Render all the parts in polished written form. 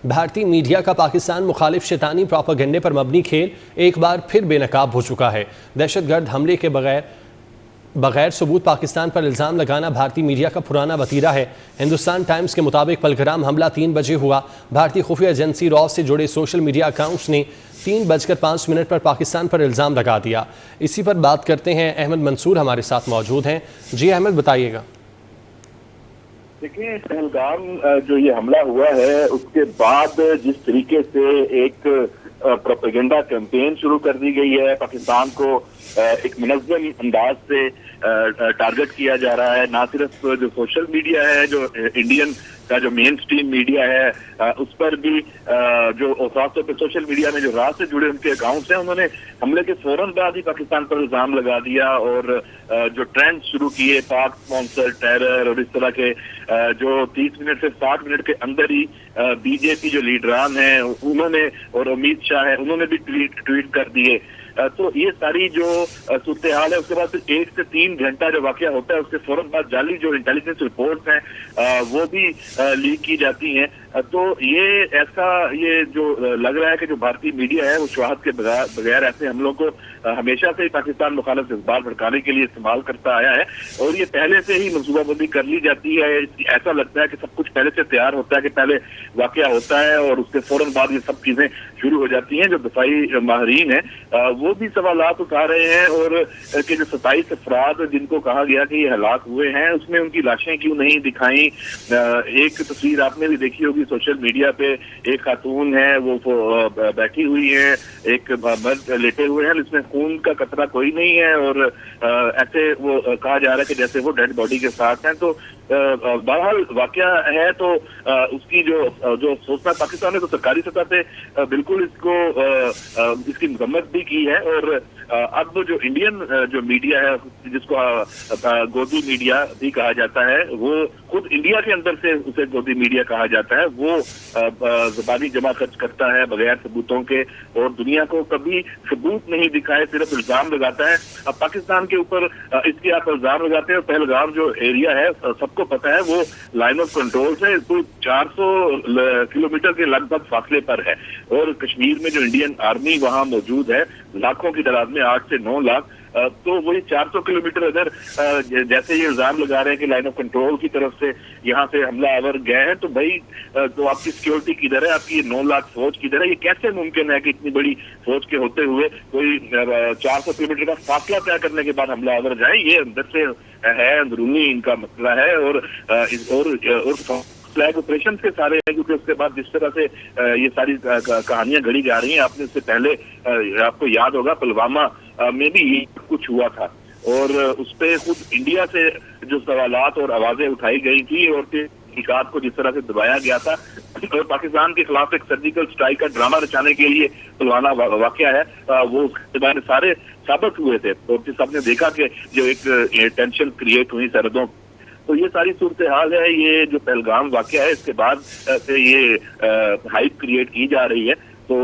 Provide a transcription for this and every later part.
भारतीय मीडिया का पाकिस्तान मुखालिफ शैतानी प्रोपेगेंडे पर मबनी खेल एक बार फिर बेनकाब हो चुका है। दहशतगर्द हमले के बगैर सबूत पाकिस्तान पर इल्ज़ाम लगाना भारतीय मीडिया का पुराना वतीरा है। हिंदुस्तान टाइम्स के मुताबिक पहलगाम हमला 3 बजे हुआ। भारतीय खुफिया एजेंसी रॉ से जुड़े सोशल मीडिया अकाउंट्स ने 3:05 पर पाकिस्तान पर इल्ज़ाम लगा दिया। इसी पर बात करते हैं, अहमद मंसूर हमारे साथ मौजूद हैं। जी अहमद, बताइएगा। देखिए, पहलगाम जो ये हमला हुआ है उसके बाद जिस तरीके से एक प्रोपेगेंडा कैंपेन शुरू कर दी गई है, पाकिस्तान को एक मुनज़्ज़म अंदाज से टारगेट किया जा रहा है। ना सिर्फ जो सोशल मीडिया है, जो इंडियन का जो मेन स्ट्रीम मीडिया है, उस पर भी जो खासतौर पर सोशल मीडिया में जो राज से जुड़े उनके अकाउंट्स हैं, उन्होंने हमले के फौरन बाद ही पाकिस्तान पर इल्जाम लगा दिया और जो ट्रेंड शुरू किए पाक स्पॉन्सर टेरर और इस तरह के जो 30 मिनट से 60 मिनट के अंदर ही बीजेपी जो लीडरान हैं उन्होंने और अमित शाह है उन्होंने भी ट्वीट कर दिए। तो ये सारी जो सूरत हाल है, उसके बाद फिर 1 से 3 घंटा जो वाकया होता है उसके फौरन बाद जाली जो इंटेलिजेंस रिपोर्ट्स हैं वो भी लीक की जाती हैं। तो ये जो लग रहा है कि जो भारतीय मीडिया है वो शवाहद के बगैर ऐसे हमलों को हमेशा से ही पाकिस्तान मुखालिफ जज्बात भड़काने के लिए इस्तेमाल करता आया है और ये पहले से ही मनसूबाबंदी कर ली जाती है। ऐसा लगता है कि सब कुछ पहले से तैयार होता है कि पहले वाकया होता है और उसके फौरन बाद ये सब चीजें शुरू हो जाती हैं। जो दफाई माहरीन है वो भी सवालात उठा रहे हैं और कि जो 27 अफराद जिनको कहा गया कि ये हलाक हुए हैं उसमें उनकी लाशें क्यों नहीं दिखाई। एक तस्वीर आपने भी देखी होगी सोशल मीडिया पे, एक खातून है वो बैठी हुई है, एक मर्द लेटे हुए हैं, इसमें खून का कतरा कोई नहीं है और ऐसे वो कहा जा रहा है कि जैसे वो डेड बॉडी के साथ हैं। तो बहरहाल वाकया है तो उसकी जो सोचना पाकिस्तान ने तो सरकारी सतह पे बिल्कुल इसकी मजम्मत भी की है और अब जो इंडियन जो मीडिया है जिसको गोदी मीडिया भी कहा जाता है, वो खुद इंडिया के अंदर से उसे गोदी मीडिया कहा जाता है। वो ज़बानी जमा खर्च करता है बगैर सबूतों के और दुनिया को कभी सबूत नहीं दिखाए, सिर्फ इल्जाम लगाता है। अब पाकिस्तान के ऊपर इसके आप इल्जाम लगाते हैं। पहलगाम जो एरिया है सबको पता है वो लाइन ऑफ कंट्रोल से कोई 400 किलोमीटर के लगभग फासले पर है और कश्मीर में जो इंडियन आर्मी वहां मौजूद है लाखों की तादाद में, 8 से 9 लाख, तो वही 400 किलोमीटर अगर जैसे ये इल्जाम लगा रहे हैं कि लाइन ऑफ कंट्रोल की तरफ से यहाँ से हमलावर गए हैं तो भाई तो आपकी सिक्योरिटी किधर है, आपकी 9 लाख फौज किधर है? ये कैसे मुमकिन है कि इतनी बड़ी फौज के होते हुए कोई 400 किलोमीटर का फासला तय करने के बाद हमलावर जाए? ये अंदर से है, अंदरूनी इनका मसला है और फ्लैग ऑपरेशन के सारे हैं, क्योंकि उसके बाद जिस तरह से ये सारी कहानियां घड़ी जा रही हैं, आपने इससे पहले आपको याद होगा पुलवामा में भी ये कुछ हुआ था और उस पे खुद इंडिया से जो सवालात और आवाजें उठाई गई थी और तहकीकात को जिस तरह से दबाया गया था और पाकिस्तान के खिलाफ एक सर्जिकल स्ट्राइक का ड्रामा रचाने के लिए पुलवामा वाकया है वो उसके बारे में सारे साबित हुए थे और जिस आपने देखा कि जो एक टेंशन क्रिएट हुई सरहदों, तो ये सारी सूरत हाल है। ये जो पहलगाम वाकया है इसके बाद से ये हाइप क्रिएट की जा रही है तो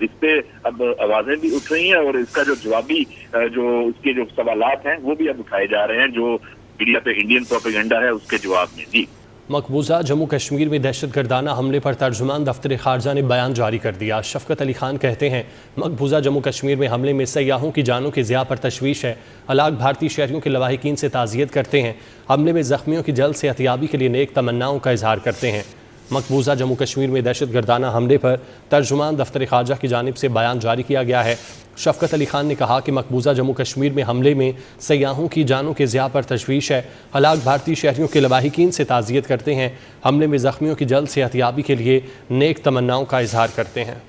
इस पे अब आवाजें भी उठ रही हैं और इसका जो जवाबी जो इसके जो सवालात हैं वो भी अब उठाए जा रहे हैं जो मीडिया पे इंडियन प्रोपेगेंडा है उसके जवाब में। जी, मकबूजा जम्मू कश्मीर में दहशतगर्दाना हमले पर तर्जुमान दफ्तर खारजा ने बयान जारी कर दिया। शफकत अली खान कहते हैं, मकबूजा जम्मू कश्मीर में हमले में सयाहों की जानों की ज़िया पर तशवीश है। हलाक भारतीय शहरियों के लवाहिकीन से ताज़ियत करते हैं। हमले में ज़ख्मियों की जल्द सेहतियाबी के लिए नेक तमन्नाओं का इजहार करते हैं। मकबूजा जम्मू कश्मीर में दहशतगर्दाना हमले पर तर्जुमान दफ्तर खारजा की जानिब से बयान जारी किया गया है। शफकत अली खान ने कहा कि मकबूजा जम्मू कश्मीर में हमले में सयाहों की जानों के ज़िया पर तशवीश है। हलाक भारतीय शहरियों के लवाहिकीन से ताज़ियत करते हैं। हमले में ज़ख्मियों की जल्द सेहतियाबी के लिए नेक तमन्नाओं का इजहार करते हैं।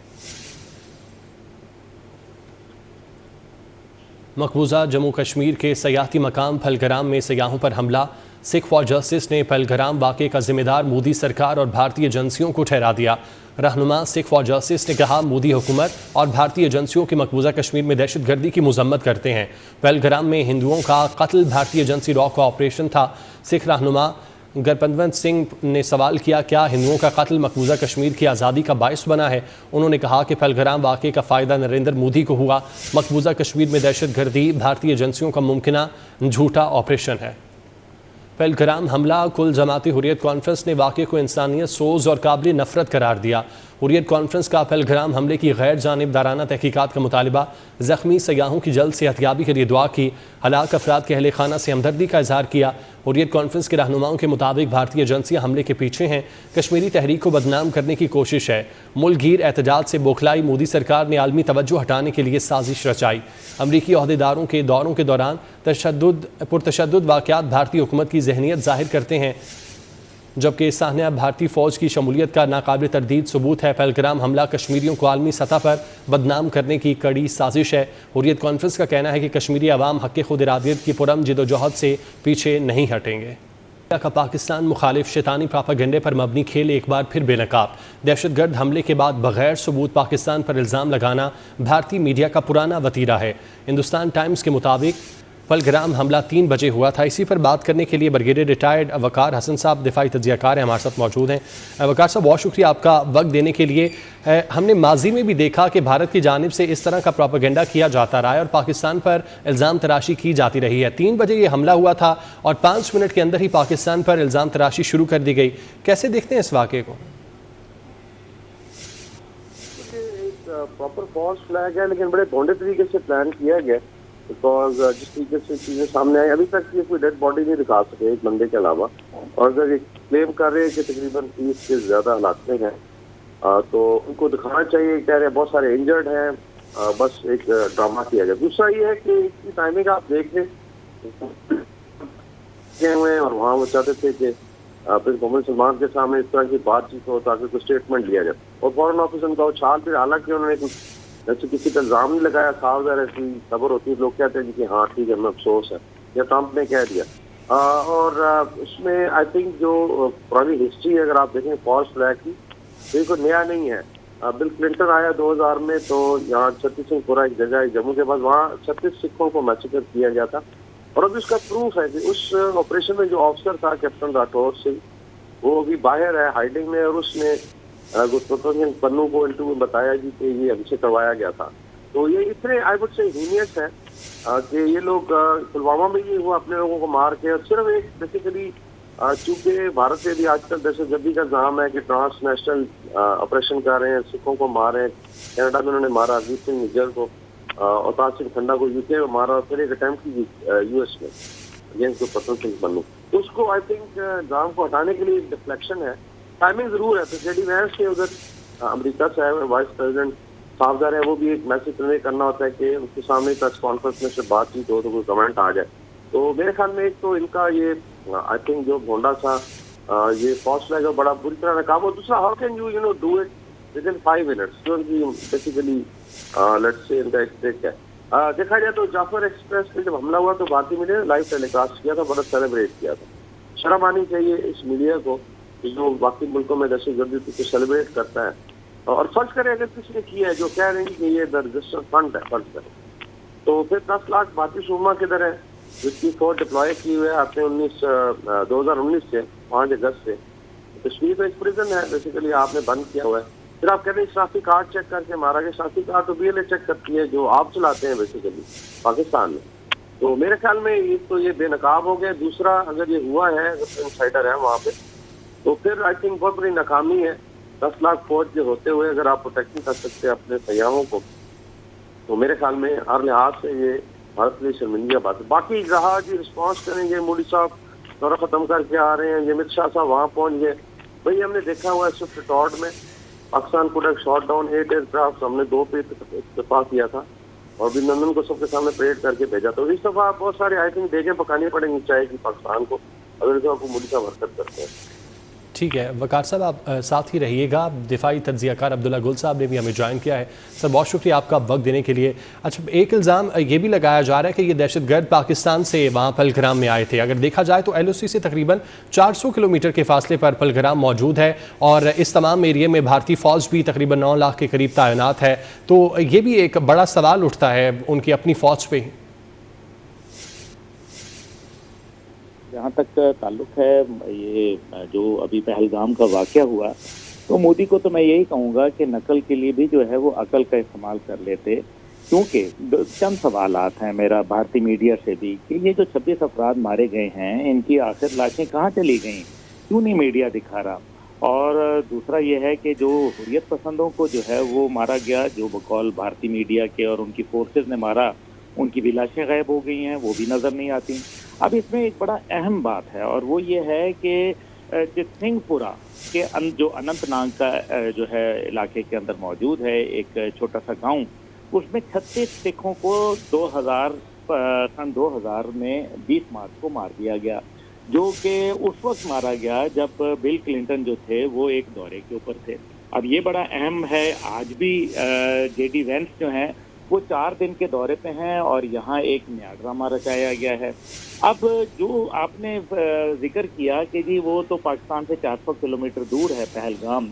मकबूजा जम्मू कश्मीर के सयाहती मकाम पहलगाम में सयाहों पर हमला। सिख फॉर जस्टिस ने पहलगाम वाक़े का जिम्मेदार मोदी सरकार और भारतीय एजेंसियों को ठहरा दिया। रहनुमा सिख फॉर जस्टिस ने कहा, मोदी हुकूमत और भारतीय एजेंसियों की मकबूजा कश्मीर में दहशतगर्दी की मजम्मत करते हैं। पहलगाम में हिंदुओं का कत्ल भारतीय एजेंसी रॉ का ऑपरेशन था। सिख रहनुमा गरपतवंत सिंह ने सवाल किया, क्या हिंदुओं का कत्ल मकबूजा कश्मीर की आज़ादी का बायस बना है? उन्होंने कहा कि पहलगाम वाक़े का फ़ायदा नरेंद्र मोदी को हुआ। मकबूजा कश्मीर में दहशतगर्दी भारतीय एजेंसियों का मुमकिना झूठा ऑपरेशन है। पहलगाम हमला कुल जमाती हुर्रियत कॉन्फ्रेंस ने वाक़े को इंसानियत सोज और काबिल नफ़रत करार दिया। हुर्रियत कॉन्फ्रेंस का पहलगाम हमले की गैर जानिबदाराना तहकीकात का मुतालबा, ज़ख्मी सयाहों की जल्द सेहतयाबी के लिए दुआ की, हलाक अफराद के अहले खाना से हमदर्दी का इजहार किया। हुर्रियत कॉन्फ्रेंस के रहनुमाओं के मुताबिक भारतीय एजेंसियां हमले के पीछे हैं, कश्मीरी तहरीक को बदनाम करने की कोशिश है। मुल्कगीर एहतजाज से बौखलाई मोदी सरकार ने आलमी तवज्जो हटाने के लिए साजिश रचाई। अमरीकी ओहदेदारों के दौरों के दौरान पुरतशद्दुद वाक़यात भारतीय हुकूमत की जहनीत ज़ाहिर करते हैं, जबकि साहनिया भारतीय फ़ौज की शमूलियत का नाकाबिल तरदीद सबूत है। पहलगाम हमला कश्मीरियों को आलमी सतह पर बदनाम करने की कड़ी साजिश है। हुर्रियत कॉन्फ्रेंस का कहना है कि कश्मीरी अवाम हक़ खुद इरादियत की पुरम जिदोजहद से पीछे नहीं हटेंगे। का पाकिस्तान मुखालिफ शैतानी प्रोपेगेंडे पर मबनी खेल एक बार फिर बेनकाब। दहशतगर्द हमले के बाद बगैर सबूत पाकिस्तान पर इल्ज़ाम लगाना भारतीय मीडिया का पुराना वतीरा है। हिंदुस्तान टाइम्स के मुताबिक पहलगाम हमला 3 बजे हुआ था। इसी पर बात करने के लिए ब्रिगेडियर रिटायर्ड वकार हसन साहब दिफाई तज्ज़ियाकार हैं, हमारे साथ मौजूद हैं। वकार साहब, बहुत शुक्रिया आपका वक्त देने के लिए। हमने माजी में भी देखा कि भारत की जानिब से इस तरह का प्रोपेगेंडा किया जाता रहा है और पाकिस्तान पर इल्ज़ाम तराशी की जाती रही है। 3 बजे ये हमला हुआ था और 5 मिनट के अंदर ही पाकिस्तान पर इल्ज़ाम तराशी शुरू कर दी गई। कैसे देखते हैं इस वाक़े को? प्रॉपर फॉल्स फ्लैग है, लेकिन बड़े भोंडे तरीके से प्लान किया गया। बिकॉज जिस तरीके से चीजें सामने आई, अभी तक ये कोई डेड बॉडी नहीं दिखा सके एक बंदे के अलावा, और अगर ये क्लेम कर रहे हैं कि तकरीबन 30 से ज्यादा हालात में हैं, तो उनको दिखाना चाहिए। कह रहे हैं बहुत सारे इंजर्ड हैं, बस एक ड्रामा किया गया। दूसरा ये है कि इसकी टाइमिंग आप देख रहे हुए, और वहाँ वो चाहते थे कि प्रिंस मोहम्मद सलमान के सामने इस तरह की बातचीत हो ताकि कोई स्टेटमेंट लिया जाए, और फॉरेन ऑफिस उनका उछाल फिर, हालांकि उन्होंने कुछ जैसे किसी का इल्जाम नहीं लगाया। साफ ऐसी खबर होती है, लोग कहते हैं कि हाँ ठीक है, हमें अफसोस है, या ट्रंप ने कह दिया। और उसमें आई थिंक जो पुरानी हिस्ट्री अगर आप देखें फॉल्स फ्लैग की, तो ये कोई नया नहीं है। बिल क्लिंटन आया 2000 में, तो यहाँ छत्तीस सिंहपुरा एक जगह है जम्मू के पास, वहाँ 36 सिखों को मैसेकर किया गया था। और अभी उसका प्रूफ है कि उस ऑपरेशन में जो ऑफिसर था कैप्टन राठौर सिंह, वो अभी बाहर है हाइडिंग में, और उसने गुरप्रताप सिंह पन्नू को इंटरव्यू में बताया जी कि ये हमसे करवाया गया था। तो ये इतने आई वुड से हीनियस है कि ये लोग पुलवामा में ये हुआ, अपने लोगों को मार के, और सिर्फ एक बेसिकली चूंकि भारत से भी आजकल दहशतगर्दी का इल्जाम है कि ट्रांसनेशनल ऑपरेशन कर रहे हैं, सिखों को मार रहे हैं। कनाडा में उन्होंने मारा अजीत सिंह निज्जर को, अवतार सिंह ठंडा को यूके में मारा, और फिर एक अटैम्प्ट की यूएस में अगेंस्ट गुरप्रताप सिंह पन्नू। तो उसको आई थिंक इल्जाम को हटाने के लिए डिफ्लेक्शन है। टाइमिंग जरूर है। तो जेडी वैंस के उधर अमेरिका से आए हुए वाइस प्रेसिडेंट साहबजाद है, वो भी एक मैसेज कन्वे करना होता है कि उनके सामने प्रेस कॉन्फ्रेंस में से बातचीत हो तो कोई कमेंट आ जाए। तो मेरे ख्याल में एक तो इनका ये आई थिंक जो भोंडा सा ये फॉल्स फ्लैग बड़ा बुरी तरह नाकाम हो। दूसरा, how can you know do it with in 5 minutes, जो उनकी बेसिकली लेट्स से इनका एक ट्रिक है। देखा जाए तो जाफर एक्सप्रेस पे जब हमला हुआ तो भारतीय मीडिया ने लाइव टेलीकास्ट किया था, बड़ा सेलिब्रेट किया था। शर्म आनी चाहिए इस मीडिया को जो बाकी मुल्कों में दहशतगर्दी को सेलिब्रेट करता है। और फर्ज करें अगर किसी ने किया है, जो कह रहे हैं कि ये रजिस्टर फंड है, फर्ज करें, तो फिर 10 लाख भारतीय सूरमा किधर है, जिसकी फौज डिप्लॉय की हुई है आपने 2019 से 5 अगस्त से। कश्मीर में एक प्रिजन है बेसिकली, आपने बंद किया हुआ है। फिर आप कहते हैं शनाख्ती कार्ड चेक करके मारा गया। शनाख्ती कार्ड तो BLA चेक करती है, जो आप चलाते हैं बेसिकली पाकिस्तान में। तो मेरे ख्याल में एक तो ये बेनकाब हो गया। दूसरा, अगर ये हुआ है, अगर इनसाइडर है वहाँ पे, तो फिर आई थिंक बहुत बड़ी नाकामी है। 10 लाख फौज के होते हुए अगर आप प्रोटेक्ट नहीं कर सकते अपने सयाहों को, तो मेरे ख्याल में हर लिहाज से ये भारत के लिए शर्मिंदा बात है। बाकी रहा जी रिस्पॉन्स करेंगे, मोदी साहब दौरा खत्म करके आ रहे हैं, अमित शाह साहब वहाँ पहुँच गए। भाई हमने देखा हुआ है स्विफ्ट रिकॉर्ड में पाकिस्तान को शॉट डाउन 8 एयरक्राफ्ट, हमने 2 पे इत्तेफाक किया था और अभिनंदन को सबके सामने परेड करके भेजा। तो इस दफा बहुत सारे आई थिंक देखें पकानी पड़ेंगी चाय की पाकिस्तान को, अगर इसको आपको मोदी साहब हरकत करते हैं। ठीक है वकार साहब, आप साथ ही रहिएगा। दिफाई तज्ज़ियाकार अब्दुल्ला गुल साहब ने भी हमें ज्वाइन किया है। सर बहुत शुक्रिया आपका वक्त देने के लिए। अच्छा, एक इल्ज़ाम ये भी लगाया जा रहा है कि ये दहशतगर्द पाकिस्तान से वहाँ पहलगाम में आए थे। अगर देखा जाए तो LOC से तकरीबन 400 किलोमीटर के फासले पर पहलगाम मौजूद है और इस तमाम एरिए में भारतीय फ़ौज भी तकरीबन 9 लाख के करीब तैनात है। तो ये भी एक बड़ा सवाल उठता है उनकी अपनी फ़ौज पे। जहाँ तक ताल्लुक है ये जो अभी पहलगाम का वाक़या हुआ, तो मोदी को तो मैं यही कहूँगा कि नकल के लिए भी जो है वो अकल का इस्तेमाल कर लेते। क्योंकि चंद सवालात हैं मेरा भारतीय मीडिया से भी कि ये जो 26 अफराद मारे गए हैं, इनकी आखिर लाशें कहाँ चली गई, क्यों नहीं मीडिया दिखा रहा। اور دوسرا یہ ہے کہ جو حریت پسندوں کو جو ہے وہ مارا گیا، جو بقول بھارتی میڈیا کے اور ان کی فورسز نے مارا، ان کی بھی لاشیں غائب ہو گئی ہیں، وہ بھی نظر نہیں آتی۔ اب اس میں ایک بڑا اہم بات ہے اور وہ یہ ہے کہ سنگھ پورہ کے جو اننت ناگ کا جو ہے علاقے کے اندر موجود ہے ایک چھوٹا سا گاؤں، اس میں 36 سکھوں کو سن 2000 میں 20 مارچ کو مار دیا گیا، جو کہ اس وقت مارا گیا جب بل کلنٹن جو تھے وہ ایک دورے کے اوپر تھے۔ اب یہ بڑا اہم ہے، آج بھی جے ڈی وینس جو ہیں وہ 4 دن کے دورے پہ ہیں اور یہاں ایک نیا ڈرامہ رچایا گیا ہے۔ اب جو آپ نے ذکر کیا کہ جی وہ تو پاکستان سے 400 کلومیٹر دور ہے پہلگام،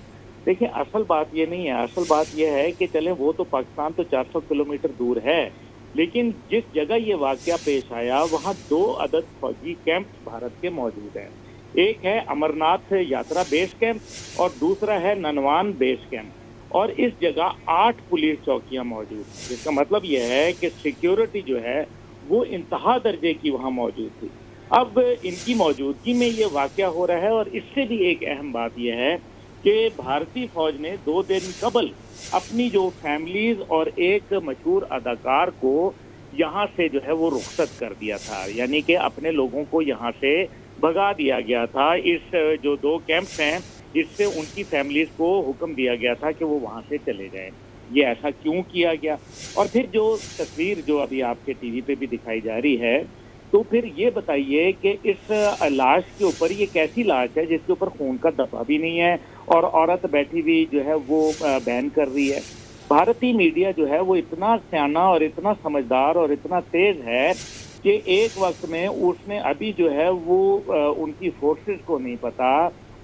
دیکھیں اصل بات یہ نہیں ہے، اصل بات یہ ہے کہ چلیں وہ تو پاکستان تو 400 کلومیٹر دور ہے، لیکن جس جگہ یہ واقعہ پیش آیا وہاں 2 عدد فوجی کیمپ بھارت کے موجود ہیں، ایک ہے امرناتھ یاترا بیس کیمپ اور دوسرا ہے ننوان بیس کیمپ، اور اس جگہ 8 پولیس چوکیاں موجود ہیں، جس کا مطلب یہ ہے کہ سیکیورٹی جو ہے وہ انتہا درجے کی وہاں موجود تھی۔ اب ان کی موجودگی میں یہ واقعہ ہو رہا ہے، اور اس سے بھی ایک اہم بات یہ ہے کہ بھارتی فوج نے 2 دن قبل اپنی جو فیملیز اور ایک مشہور اداکار کو یہاں سے جو ہے وہ رخصت کر دیا تھا، یعنی کہ اپنے لوگوں کو یہاں سے بھگا دیا گیا تھا۔ اس جو 2 کیمپس ہیں اس سے ان کی فیملیز کو حکم دیا گیا تھا کہ وہ وہاں سے چلے جائیں۔ یہ ایسا کیوں کیا گیا؟ اور پھر جو تصویر جو ابھی آپ کے ٹی وی پہ بھی دکھائی جا رہی ہے، تو پھر یہ بتائیے کہ اس لاش کے اوپر، یہ کیسی لاش ہے جس کے اوپر خون کا دھبا بھی نہیں ہے اور عورت بیٹھی ہوئی جو ہے وہ بیان کر رہی ہے۔ بھارتی میڈیا جو ہے وہ اتنا سیانا اور اتنا سمجھدار اور اتنا تیز ہے کہ ایک وقت میں اس نے ابھی جو ہے وہ ان کی فورسز کو نہیں پتا،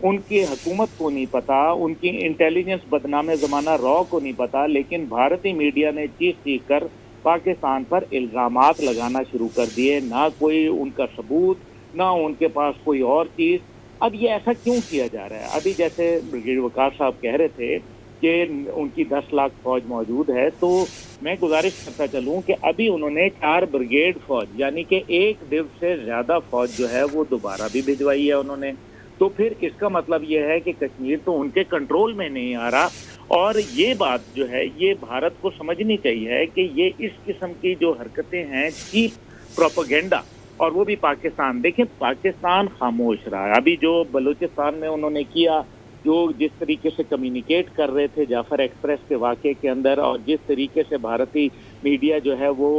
ان کی حکومت کو نہیں پتا، ان کی انٹیلیجنس بدنام زمانہ را کو نہیں پتا، لیکن بھارتی میڈیا نے چیخ کر پاکستان پر الزامات لگانا شروع کر دیے، نہ کوئی ان کا ثبوت، نہ ان کے پاس کوئی اور چیز۔ اب یہ ایسا کیوں کیا جا رہا ہے؟ ابھی جیسے بریگیڈیئر وقار صاحب کہہ رہے تھے کہ ان کی 10 لاکھ فوج موجود ہے، تو میں گزارش کرتا چلوں کہ ابھی انہوں نے 4 بریگیڈ فوج، یعنی کہ 1 ڈو سے زیادہ فوج جو ہے وہ دوبارہ بھی بھجوائی ہے انہوں نے۔ تو پھر اس کا مطلب یہ ہے کہ کشمیر تو ان کے کنٹرول میں نہیں آ رہا، اور یہ بات جو ہے یہ بھارت کو سمجھنی چاہیے کہ یہ اس قسم کی جو حرکتیں ہیں چیپ پروپیگنڈا، اور وہ بھی پاکستان، دیکھیں پاکستان خاموش رہا ہے۔ ابھی جو بلوچستان میں انہوں نے کیا، جو جس طریقے سے کمیونیکیٹ کر رہے تھے جعفر ایکسپریس کے واقعے کے اندر، اور جس طریقے سے بھارتی میڈیا جو ہے وہ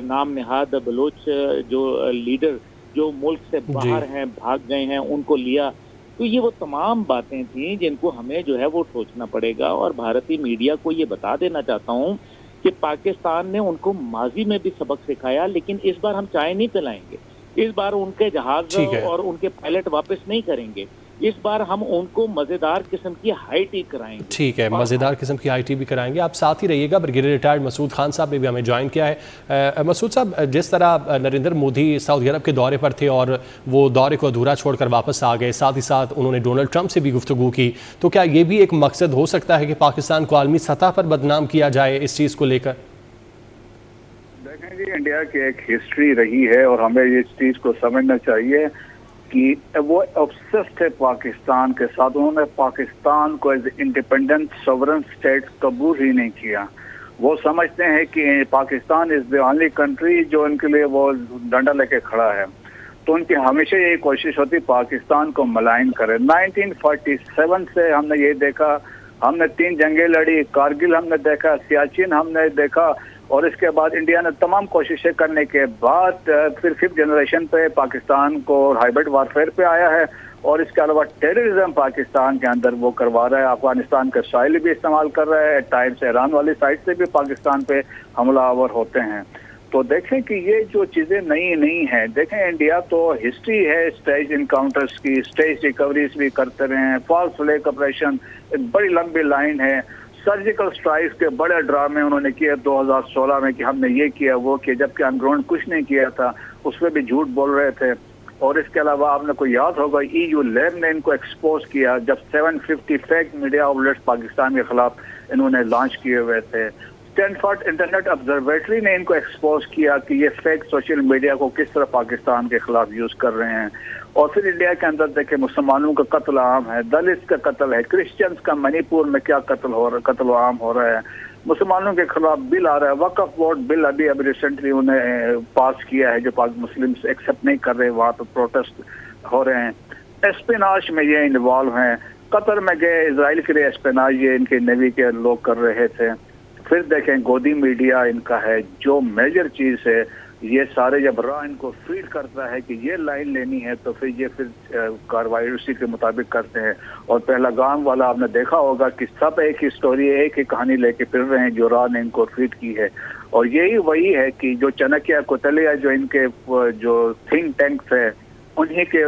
نام نہاد بلوچ جو لیڈر جو ملک سے باہر ہیں، بھاگ گئے ہیں، ان کو لیا، تو یہ وہ تمام باتیں تھیں جن کو ہمیں جو ہے وہ سوچنا پڑے گا۔ اور بھارتی میڈیا کو یہ بتا دینا چاہتا ہوں کہ پاکستان نے ان کو ماضی میں بھی سبق سکھایا، لیکن اس بار ہم چائے نہیں پلائیں گے، اس بار ان کے جہاز اور ان کے پائلٹ واپس نہیں کریں گے، اس بار ہم ان کو مزیدار قسم کی ہائی ٹی کرائیں گے۔ ٹھیک ہے، مزیدار قسم کی آئی ٹی بھی کرائیں گے۔ آپ ساتھ ہی رہیے گا۔ بریگیڈیئر ریٹائرڈ مسعود خان صاحب نے بھی ہمیں جوائن کیا ہے۔ مسعود صاحب، جس طرح نریندر مودی سعودی عرب کے دورے پر تھے اور وہ دورے کو ادھورا چھوڑ کر واپس آ گئے، ساتھ ہی ساتھ انہوں نے ڈونلڈ ٹرمپ سے بھی گفتگو کی، تو کیا یہ بھی ایک مقصد ہو سکتا ہے کہ پاکستان کو عالمی سطح پر بدنام کیا جائے اس چیز کو لے کر؟ دیکھیں جی، انڈیا کی ایک ہسٹری رہی ہے اور ہمیں اس چیز کو سمجھنا چاہیے کہ وہ obsessed تھے پاکستان کے ساتھ، انہوں نے پاکستان کو ایز انڈیپینڈنٹ سوورن اسٹیٹ قبول ہی نہیں کیا۔ وہ سمجھتے ہیں کہ پاکستان از دی اونلی کنٹری جو ان کے لیے وہ ڈنڈا لے کے کھڑا ہے، تو ان کی ہمیشہ یہی کوشش ہوتی پاکستان کو ملائن کرے۔ 1947 سے ہم نے یہ دیکھا، ہم نے 3 جنگیں لڑی، کارگل ہم نے دیکھا، سیاچن ہم نے دیکھا، اور اس کے بعد انڈیا نے تمام کوششیں کرنے کے بعد پھر 5th جنریشن پہ پاکستان کو ہائیبرڈ وارفیئر پہ آیا ہے، اور اس کے علاوہ ٹیررزم پاکستان کے اندر وہ کروا رہا ہے، افغانستان کا سائل بھی استعمال کر رہا ہے، ٹائمز ایران والی سائڈ سے بھی پاکستان پہ حملہ آور ہوتے ہیں۔ تو دیکھیں کہ یہ جو چیزیں نئی نہیں ہیں، دیکھیں انڈیا تو ہسٹری ہے اسٹیج انکاؤنٹرز کی، اسٹیج ریکوریز بھی کرتے رہے ہیں، فالس فلیگ آپریشن ایک بڑی لمبی لائن ہے، سرجیکل اسٹرائک کے بڑے ڈرامے انہوں نے کیے 2016 میں کہ ہم نے یہ کیا وہ کیا، جبکہ آن گراؤنڈ کچھ نہیں کیا تھا، اس پہ بھی جھوٹ بول رہے تھے۔ اور اس کے علاوہ آپ نے کو یاد ہوگا EU لیب نے ان کو ایکسپوز کیا جب 750 فیک میڈیا آؤٹلیٹس پاکستان کے خلاف انہوں نے لانچ کیے ہوئے تھے۔ اسٹینفورڈ انٹرنیٹ آبزرویٹری نے ان کو ایکسپوز کیا کہ یہ فیک سوشل میڈیا کو کس طرح پاکستان کے خلاف یوز کر رہے ہیں۔ और फिर इंडिया के अंदर देखें मुसलमानों का कत्ल आम है, दलित का कत्ल है, क्रिश्चियंस का मणिपुर में क्या कत्ल आम हो रहा है, मुसलमानों के खिलाफ बिल आ रहा है, वक्फ बोर्ड बिल अभी रिसेंटली उन्हें पास किया है जो मुस्लिम्स एक्सेप्ट नहीं कर रहे, वहाँ पर प्रोटेस्ट हो रहे हैं। एस्पिनाज में ये इन्वॉल्व हैं, कतर में गए इजराइल के लिए एस्पिनाज ये इनके नेवी के लोग कर रहे थे। फिर देखें गोदी मीडिया इनका है, जो मेजर चीज़ है ये सारे जब रॉ इनको फीड करता है कि ये लाइन लेनी है तो फिर ये कार्रवाई उसी के मुताबिक करते हैं। और पहलगाम वाला आपने देखा होगा कि सब एक ही स्टोरी, एक ही कहानी लेके फिर रहे हैं जो रॉ ने इनको फीड की है। और यही वही है कि जो चाणक्य कोतलिया जो इनके जो थिंक टैंक्स है उन्हीं के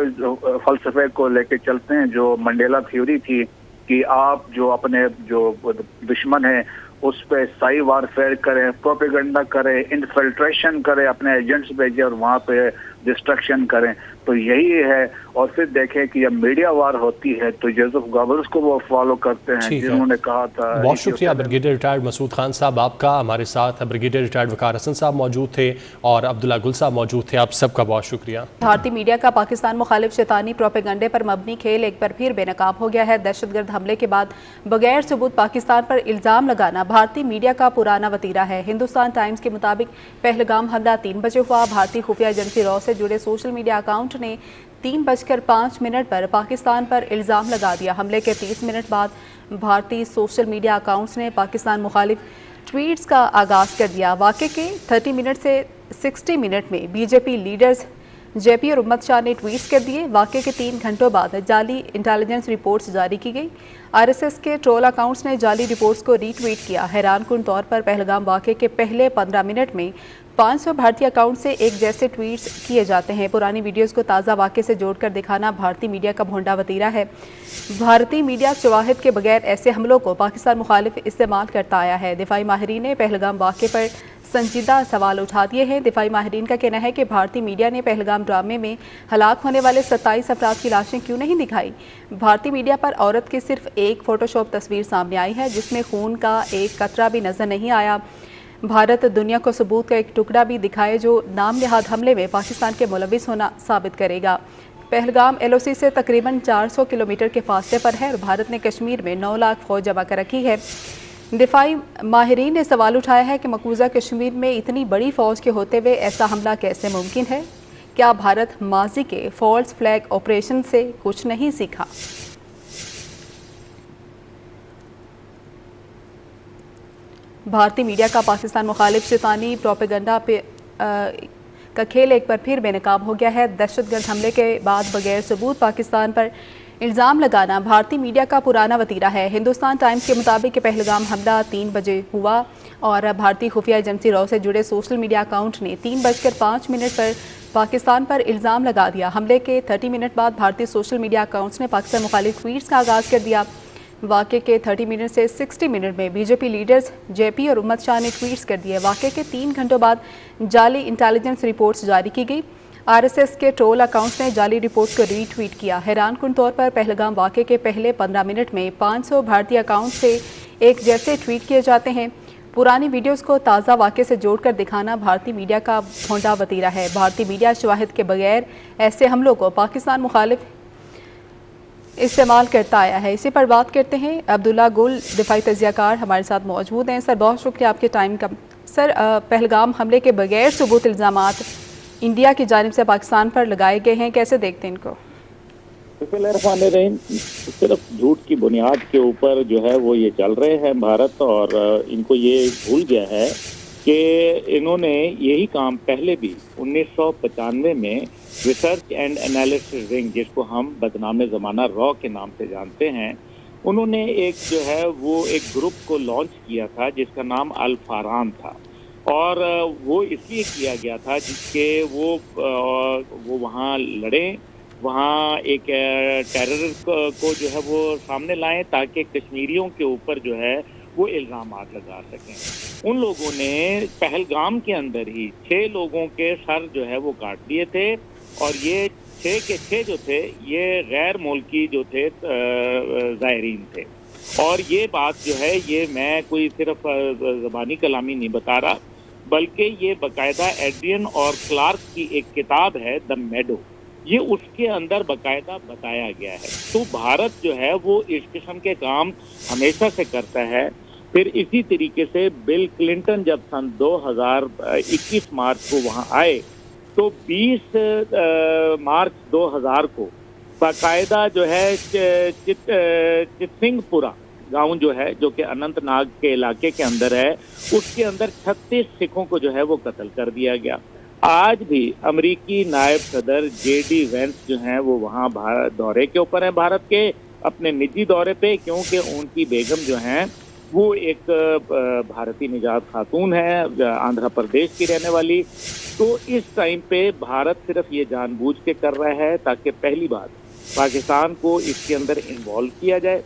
फलसफे को लेके चलते हैं, जो मंडेला थ्योरी थी कि आप जो अपने जो दुश्मन है उस पे साई वारफेयर करें, प्रोपेगेंडा करें, इन्फिल्ट्रेशन करें, अपने एजेंट्स भेजें और वहाँ पे डिस्ट्रक्शन करें। तो यही है। और फिर देखें कि जब मीडिया वार होती है तो जोसेफ गॉबल्स को वो फॉलो करते हैं जिन्होंने कहा था। बहुत शुक्रिया ब्रिगेडियर रिटायर्ड मसूद खान साहब आपका। हमारे साथ ब्रिगेडियर रिटायर्ड वकार हसन साहब मौजूद थे और अब्दुल्ला गुल साहब मौजूद थे। आप सबका बहुत शुक्रिया। भारतीय मीडिया का पाकिस्तान मुखालिफ शैतानी प्रोपेगेंडे पर मबनी खेल एक बार फिर बेनकाब हो गया है। दहशतगर्द हमले के बाद बगैर सबूत पाकिस्तान पर इल्ज़ाम लगाना भारतीय मीडिया का पुराना वतीरा है। हिंदुस्तान टाइम्स के मुताबिक पहलगाम हमला 3 बजे हुआ। भारतीय खुफिया एजेंसी रॉ से जुड़े सोशल मीडिया अकाउंट ने 3:05 पर पाकिस्तान पर इल्ज़ाम लगा दिया। हमले के 30 मिनट बाद भारतीय सोशल मीडिया अकाउंट्स ने पाकिस्तान मुखालिफ ट्वीट्स का आगाज़ कर दिया। वाक़े के 30 मिनट से 60 मिनट में बीजेपी लीडर्स जेपी और उम्मत शाह ने ट्वीट्स कर दिए। वाक़े के 3 घंटों बाद जाली इंटेलिजेंस रिपोर्ट्स जारी की गई। आरएसएस के ट्रोल अकाउंट्स ने जाली रिपोर्ट्स को रीट्वीट किया। हैरानकुन तौर पर पहलगाम वाक़े के पहले 15 मिनट में 500 भारतीय अकाउंट से एक जैसे ट्वीट्स किए जाते हैं। पुरानी वीडियोस को ताज़ा वाक़े से जोड़कर दिखाना भारतीय मीडिया का भोंडा वतीरा है। भारतीय मीडिया शवाहिद के बगैर ऐसे हमलों को पाकिस्तान मुखालिफ इस्तेमाल करता आया है। दिफाई माहिरीन ने पहलगाम वाक़े पर संजीदा सवाल उठा दिए हैं। दिफाई माहिरीन का कहना है कि भारतीय मीडिया ने पहलगाम ड्रामे में हलाक होने वाले 27 अफराद की लाशें क्यों नहीं दिखाई। भारतीय मीडिया पर औरत की सिर्फ एक फ़ोटोशॉप तस्वीर सामने आई है जिसमें खून का एक कतरा भी नज़र नहीं आया। भारत दुनिया को सबूत का एक टुकड़ा भी दिखाए जो नाम निहाद हमले में पाकिस्तान के मुलविस होना साबित करेगा। पहलगाम एलओसी से तकरीबन 400 किलोमीटर के फासले पर है और भारत ने कश्मीर में 9 लाख फ़ौज जमा कर रखी है। दिफाई माहिरीन ने सवाल उठाया है कि मकबूजा कश्मीर में इतनी बड़ी फ़ौज के होते हुए ऐसा हमला कैसे मुमकिन है। क्या भारत माजी के फॉल्स फ्लैग ऑपरेशन से कुछ नहीं सीखा। भारतीय मीडिया का पाकिस्तान मुखालिफ शैतानी प्रोपेगेंडा पे का खेल एक बार फिर बेनकाब हो गया है। दहशतगर्द हमले के बाद बगैर सबूत पाकिस्तान पर इल्ज़ाम लगाना भारतीय मीडिया का पुराना वतीरा है। हिंदुस्तान टाइम्स के मुताबिक पहलगाम हमला 3 बजे हुआ और भारतीय खुफिया एजेंसी रॉ से जुड़े सोशल मीडिया अकाउंट ने 3:05 पर पाकिस्तान पर इल्ज़ाम लगा दिया। हमले के 30 मिनट बाद भारतीय सोशल मीडिया अकाउंट्स ने पाकिस्तान मुखालिफ ट्वीट्स का आगाज़ कर दिया। वाक़े के 30 मिनट से 60 मिनट में बीजेपी लीडर्स जेपी और उम्मत शाह ने ट्वीट्स कर दिए। वाक़े के 3 घंटों बाद जाली इंटेलिजेंस रिपोर्ट्स जारी की गई। आरएसएस के ट्रोल अकाउंट्स ने जाली रिपोर्ट्स को रीट्वीट किया। हैरानकुन तौर पर पहलगाम वाक़े के पहले 15 मिनट में 500 भारतीय अकाउंट से एक जैसे ट्वीट किए जाते हैं। पुरानी वीडियोस को ताज़ा वाक़े से जोड़कर दिखाना भारतीय मीडिया का भोंडा वतीरा है। भारतीय मीडिया शवाहिद के बगैर ऐसे हमलों को पाकिस्तान मुखालिफ इस्तेमाल करता आया है। इसी पर बात करते हैं। अब्दुल्ला गुल दिफाई तजियाकार हमारे साथ मौजूद हैं। सर बहुत शुक्रिया आपके टाइम का। सर पहलगाम हमले के बगैर सबूत इल्ज़ामात इंडिया की जानिब से पाकिस्तान पर लगाए गए हैं, कैसे देखते हैं इनको। सिर्फ झूठ की बुनियाद के ऊपर जो है वो ये चल रहे हैं भारत, और इनको ये भूल गया है कि इन्होंने यही काम पहले भी 1995 में रिसर्च एंड एनालिसिस विंग, जिसको हम बदनाम ज़माना रॉ के नाम से जानते हैं, उन्होंने एक जो है वो एक ग्रुप को लॉन्च किया था जिसका नाम अल फारान था। और वो इसलिए किया गया था जिसके वो वहाँ लड़े, वहाँ एक टेरर को जो है वो सामने लाएं ताकि कश्मीरियों के ऊपर जो है वो इल्ज़ामात लगा सकें। उन लोगों ने पहलगाम के अंदर ही 6 लोगों के सर जो है वो काट दिए थे, और ये 6 के 6 जो थे ये गैर मुल्की जो थे ज़ायरीन थे। और ये बात जो है ये मैं कोई सिर्फ ज़बानी कलामी नहीं बता रहा, बल्कि ये बाकायदा एड्रियन और क्लार्क की एक किताब है द मेडो, ये उसके अंदर बाकायदा बताया गया है। तो भारत जो है वो इस किस्म के काम हमेशा से करता है। फिर इसी तरीके से बिल क्लिंटन जब सन 2021 मार्च को वहां आए तो 20 मार्च 2000 को बाकायदा जो है चितसिंगपुरा गांव जो है, जो कि अनंतनाग के इलाके के अंदर है, उसके अंदर 36 सिखों को जो है वो कत्ल कर दिया गया। आज भी अमेरिकी नायब सदर जेडी वेंस जो हैं वो वहाँ भारत दौरे के ऊपर हैं, भारत के अपने निजी दौरे पे, क्योंकि उनकी बेगम जो हैं वो एक भारतीय निजात खातून है, आंध्र प्रदेश की रहने वाली। तो इस टाइम पे भारत सिर्फ ये जानबूझ के कर रहा है ताकि पहली बात पाकिस्तान को इसके अंदर इन्वॉल्व किया जाए,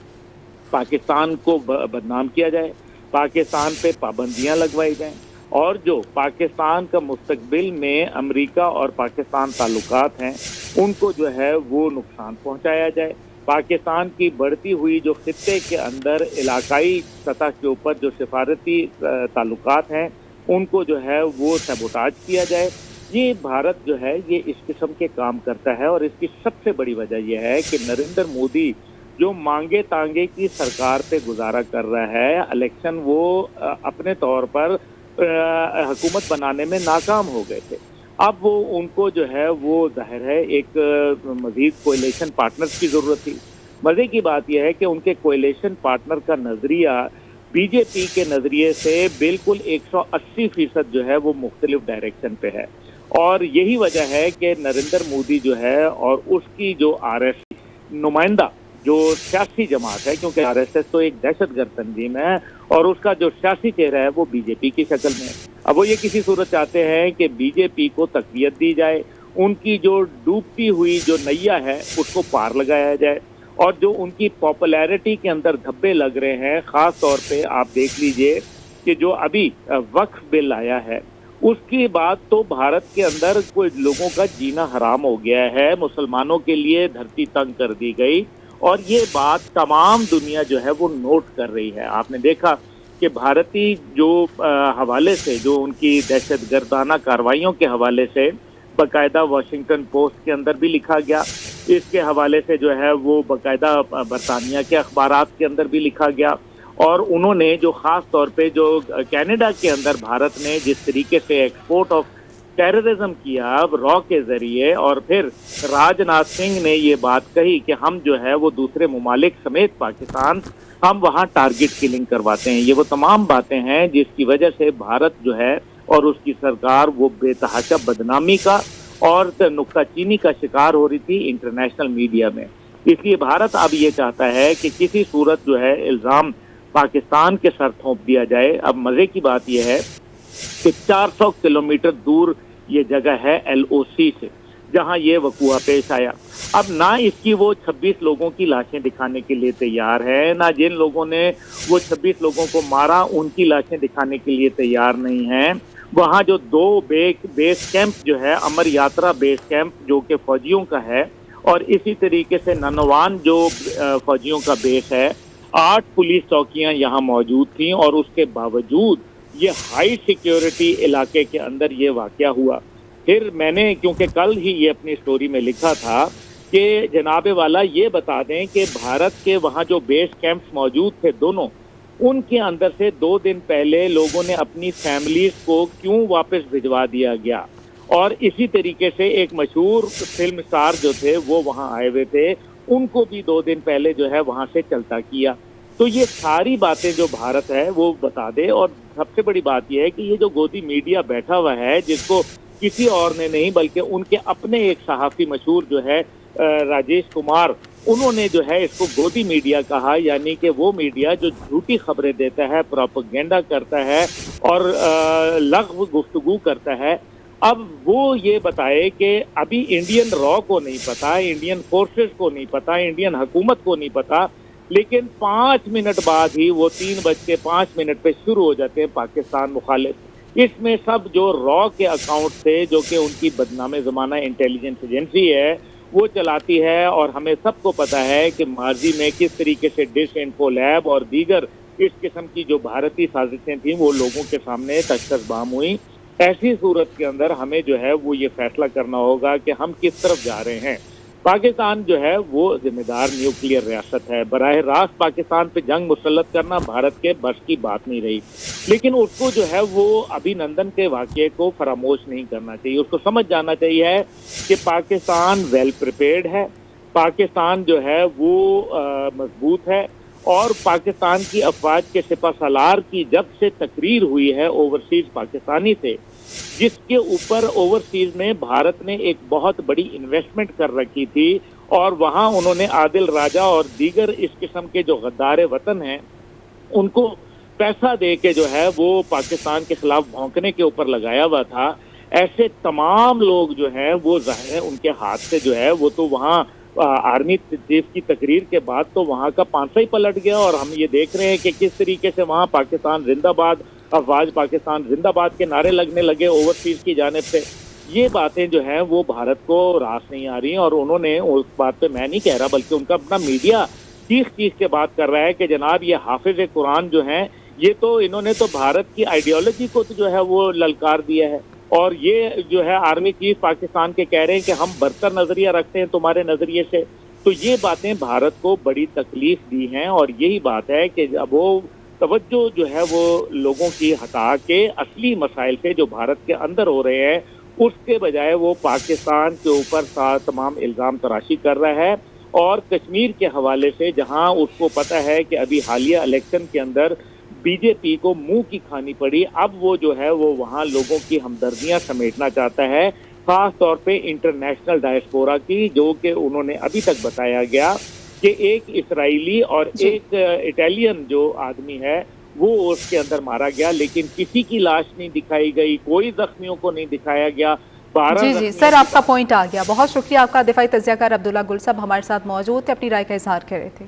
पाकिस्तान को बदनाम किया जाए, पाकिस्तान पे पाबंदियां लगवाई जाएं, और जो पाकिस्तान का मुस्तकबिल में अमेरिका और पाकिस्तान ताल्लुकात हैं उनको जो है वो नुकसान पहुंचाया जाए। पाकिस्तान की बढ़ती हुई जो खित्ते के अंदर इलाकाई सतह के ऊपर जो सिफारती ताल्लुकात हैं उनको जो है वो सबोटाज किया जाए। ये भारत जो है ये इस किस्म के काम करता है, और इसकी सबसे बड़ी वजह यह है कि नरेंद्र मोदी जो मांगे तांगे की सरकार पे गुजारा कर रहा है, इलेक्शन वो अपने तौर पर हुकूमत बनाने में नाकाम हो गए थे। अब वो उनको जो है वो जाहिर है एक मजीद कोएलिशन पार्टनर्स की ज़रूरत थी। मज़े की बात यह है कि उनके कोएलिशन पार्टनर का नज़रिया बीजेपी के नज़रिए से बिल्कुल 180% जो है वो मुख्तलिफ डायरेक्शन पे है, और यही वजह है कि नरेंद्र मोदी जो है और उसकी जो आरएसएस नुमाइंदा जो सियासी जमात है, क्योंकि आरएसएस तो एक दहशतगर्द तंजीम है और उसका जो सियासी चेहरा है वो बीजेपी की शक्ल में है। अब वो ये किसी सूरत चाहते हैं कि बीजेपी को तक़वियत दी जाए, उनकी जो डूबती हुई जो नैया है उसको पार लगाया जाए, और जो उनकी पॉपुलैरिटी के अंदर धब्बे लग रहे हैं, ख़ास तौर पे आप देख लीजिए कि जो अभी वक्फ बिल आया है उसके बाद तो भारत के अंदर कोई लोगों का जीना हराम हो गया है, मुसलमानों के लिए धरती तंग कर दी गई, और ये बात तमाम दुनिया जो है वो नोट कर रही है। आपने देखा कि भारतीय जो हवाले से जो उनकी दहशतगर्दाना कार्रवाइयों के हवाले से बाकायदा वाशिंगटन पोस्ट के अंदर भी लिखा गया, इसके हवाले से जो है वो बाकायदा बरतानिया के अखबारात के अंदर भी लिखा गया, और उन्होंने जो ख़ास तौर पे जो कनाडा के अंदर भारत ने जिस तरीके से एक्सपोर्ट ऑफ टेररिज्म किया रॉ के ज़रिए, और फिर राजनाथ सिंह ने ये बात कही कि हम जो है वो दूसरे ममालिक समेत पाकिस्तान हम वहाँ टारगेट किलिंग करवाते हैं। ये वो तमाम बातें हैं जिसकी वजह से भारत जो है और उसकी सरकार वो बेतहाशा बदनामी का और नुक्ताचीनी का शिकार हो रही थी इंटरनेशनल मीडिया में। इसलिए भारत अब ये चाहता है कि किसी सूरत जो है इल्ज़ाम पाकिस्तान के सर थोप दिया जाए। अब मज़े की बात यह है कि 400 किलोमीटर दूर ये जगह है LOC से जहां ये वकूआ पेश आया। अब ना इसकी वो 26 लोगों की लाशें दिखाने के लिए तैयार है, ना जिन लोगों ने वो 26 लोगों को मारा उनकी लाशें दिखाने के लिए तैयार नहीं हैं। वहाँ जो 2 बेस कैंप जो है, अमर यात्रा बेस कैंप जो कि फौजियों का है, और इसी तरीके से ननवान जो फौजियों का बेस है, 8 पुलिस चौकियाँ यहाँ मौजूद थीं, और उसके बावजूद ये हाई सिक्योरिटी इलाके के अंदर ये वाक़या हुआ। फिर मैंने क्योंकि कल ही ये अपनी स्टोरी में लिखा था कि जनाबे वाला ये बता दें कि भारत के वहाँ जो बेस कैंप्स मौजूद थे दोनों, उनके अंदर से 2 दिन पहले लोगों ने अपनी फैमिलीज को क्यों वापस भिजवा दिया गया, और इसी तरीके से एक मशहूर फिल्म स्टार जो थे वो वहाँ आए हुए थे, उनको भी 2 दिन पहले जो है वहाँ से चलता किया। तो ये सारी बातें जो भारत है वो बता दे। और सबसे बड़ी बात यह है कि ये जो गोदी मीडिया बैठा हुआ है, जिसको किसी और ने नहीं बल्कि उनके अपने एक सहाफ़ी मशहूर जो है राजेश कुमार, उन्होंने जो है इसको गोदी मीडिया कहा, यानी कि वो मीडिया जो झूठी खबरें देता है, प्रोपेगेंडा करता है और लग़्व गुफ्तगू करता है। अब वो ये बताए कि अभी इंडियन रॉ को नहीं पता, इंडियन फोर्सेस को नहीं पता, इंडियन हुकूमत को नहीं पता, लेकिन 5 मिनट बाद ही वो 3:05 पे शुरू हो जाते हैं पाकिस्तान मुखालिफ। इसमें सब जो रॉ के अकाउंट थे, जो कि उनकी बदनामे ज़माना इंटेलिजेंस एजेंसी है, वो चलाती है, और हमें सबको पता है कि माजी में किस तरीके से डिश इन्फो लैब और दीगर इस किस्म की जो भारतीय साजिशें थी वो लोगों के सामने तश्तसबाम हुई। ऐसी सूरत के अंदर हमें जो है वो ये फैसला करना होगा कि हम किस तरफ जा रहे हैं। पाकिस्तान जो है वो जिम्मेदार न्यूक्लियर रियासत है, बराह रास्त पाकिस्तान पे जंग मुसल्लत करना भारत के बस की बात नहीं रही, लेकिन उसको जो है वो अभिनंदन के वाक़े को फरामोश नहीं करना चाहिए। उसको समझ जाना चाहिए कि पाकिस्तान वेल प्रिपेयर्ड है, पाकिस्तान जो है वो मजबूत है, और पाकिस्तान की अफवाज के सिपह सालार की जब से तकरीर हुई है ओवरसीज पाकिस्तानी से, जिसके ऊपर ओवरसीज में भारत ने एक बहुत बड़ी इन्वेस्टमेंट कर रखी थी, और वहां उन्होंने आदिल राजा और दीगर इस किस्म के जो गद्दार वतन हैं उनको पैसा दे के जो है वो पाकिस्तान के खिलाफ भौंकने के ऊपर लगाया हुआ था। ऐसे तमाम लोग जो हैं वो जाहिर है उनके हाथ से जो है वो तो वहाँ आर्मी चीफ की तकरीर के बाद तो वहाँ का पांसा ही पलट गया, और हम ये देख रहे हैं कि किस तरीके से वहाँ पाकिस्तान जिंदाबाद, अफवाज पाकिस्तान जिंदाबाद के नारे लगने लगे ओवरसीज की जानिब से। ये बातें जो हैं वो भारत को रास नहीं आ रही हैं, और उन्होंने उस बात पे मैं नहीं कह रहा बल्कि उनका अपना मीडिया चीख के बात कर रहा है कि जनाब ये हाफिज कुरान जो हैं ये तो इन्होंने तो भारत की आइडियोलॉजी को तो जो है वो ललकार दिया है, और ये जो है आर्मी चीफ पाकिस्तान के कह रहे हैं कि हम बरतर नजरिया रखते हैं तुम्हारे नजरिए से। तो ये बातें भारत को बड़ी तकलीफ दी हैं, और यही बात है कि अब वो तवज्जो जो है वो लोगों की हटा के असली मसाइल से जो भारत के अंदर हो रहे हैं उसके बजाय वो पाकिस्तान के ऊपर तमाम इल्ज़ाम तराशी कर रहा है। और कश्मीर के हवाले से जहां उसको पता है कि अभी हालिया इलेक्शन के अंदर बीजेपी को मुंह की खानी पड़ी, अब वो जो है वो वहाँ लोगों की हमदर्दियां समेटना चाहता है, खास तौर पे इंटरनेशनल डायस्पोरा की, जो कि उन्होंने अभी तक बताया गया कि एक इसराइली और एक इटालियन जो आदमी है वो उसके अंदर मारा गया, लेकिन किसी की लाश नहीं दिखाई गई, कोई जख्मियों को नहीं दिखाया गया। जी सर, आपका पॉइंट आ गया। बहुत शुक्रिया आपका। दिफाई तज्जियाकार अब्दुल्ला गुल साहब हमारे साथ मौजूद थे, अपनी राय का इजहार कर रहे थे।